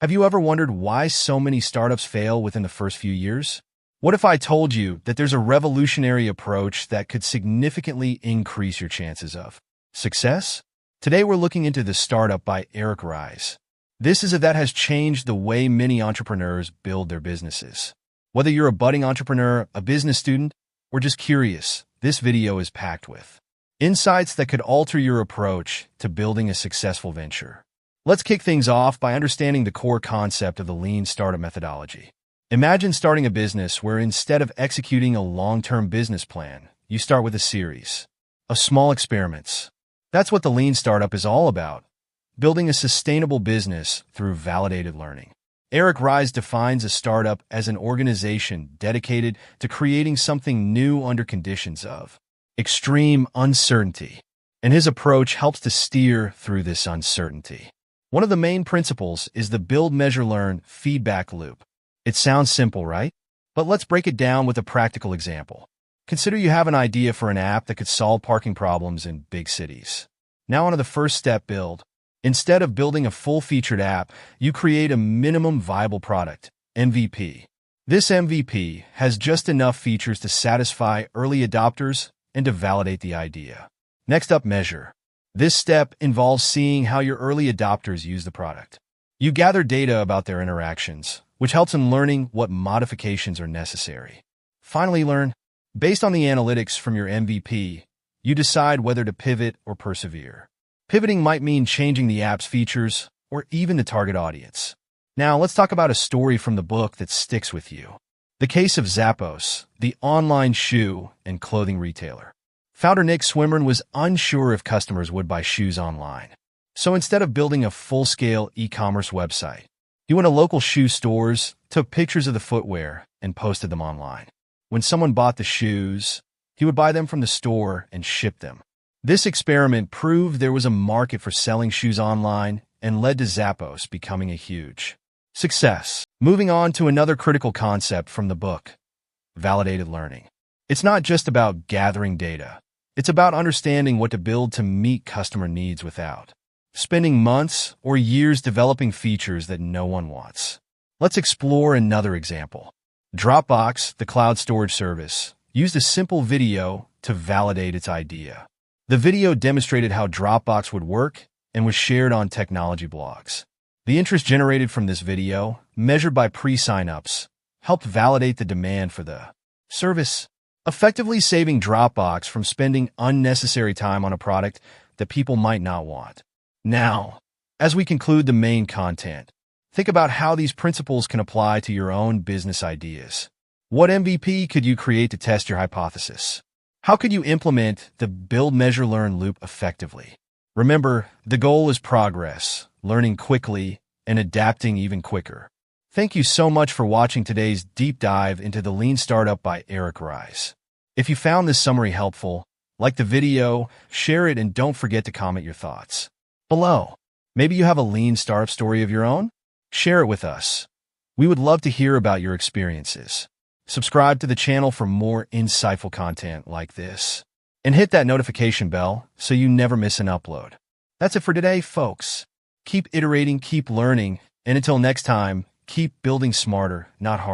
Have you ever wondered why so many startups fail within the first few years? What if I told you that there's a revolutionary approach that could significantly increase your chances of success? Today we're looking into The Startup by Eric Ries. This is that has changed the way many entrepreneurs build their businesses. Whether you're a budding entrepreneur, a business student, or just curious, this video is packed with insights that could alter your approach to building a successful venture. Let's kick things off by understanding the core concept of the lean startup methodology. Imagine starting a business where instead of executing a long-term business plan, you start with a series of small experiments. That's what the lean startup is all about, building a sustainable business through validated learning. Eric Ries defines a startup as an organization dedicated to creating something new under conditions of extreme uncertainty, and his approach helps to steer through this uncertainty. One of the main principles is the build, measure, learn feedback loop. It sounds simple, right? But let's break it down with a practical example. Consider you have an idea for an app that could solve parking problems in big cities. Now onto the first step, build. Instead of building a full-featured app, you create a minimum viable product, MVP. This MVP has just enough features to satisfy early adopters and to validate the idea. Next up, measure. This step involves seeing how your early adopters use the product. You gather data about their interactions, which helps in learning what modifications are necessary. Finally, learn. Based on the analytics from your MVP, you decide whether to pivot or persevere. Pivoting might mean changing the app's features or even the target audience. Now, let's talk about a story from the book that sticks with you. The case of Zappos, the online shoe and clothing retailer. Founder Nick Swimmer was unsure if customers would buy shoes online. So instead of building a full-scale e-commerce website, he went to local shoe stores, took pictures of the footwear, and posted them online. When someone bought the shoes, he would buy them from the store and ship them. This experiment proved there was a market for selling shoes online and led to Zappos becoming a huge success. Moving on to another critical concept from the book, validated learning. It's not just about gathering data. It's about understanding what to build to meet customer needs without spending months or years developing features that no one wants. Let's explore another example. Dropbox, the cloud storage service, used a simple video to validate its idea. The video demonstrated how Dropbox would work and was shared on technology blogs. The interest generated from this video, measured by pre-signups, helped validate the demand for the service, effectively saving Dropbox from spending unnecessary time on a product that people might not want. Now, as we conclude the main content, think about how these principles can apply to your own business ideas. What MVP could you create to test your hypothesis? How could you implement the build, measure, learn loop effectively? Remember, the goal is progress, learning quickly, and adapting even quicker. Thank you so much for watching today's deep dive into The Lean Startup by Eric Ries. If you found this summary helpful, like the video, share it, and don't forget to comment your thoughts below. Maybe you have a lean startup story of your own? Share it with us. We would love to hear about your experiences. Subscribe to the channel for more insightful content like this. And hit that notification bell so you never miss an upload. That's it for today, folks. Keep iterating, keep learning, and until next time, keep building smarter, not harder.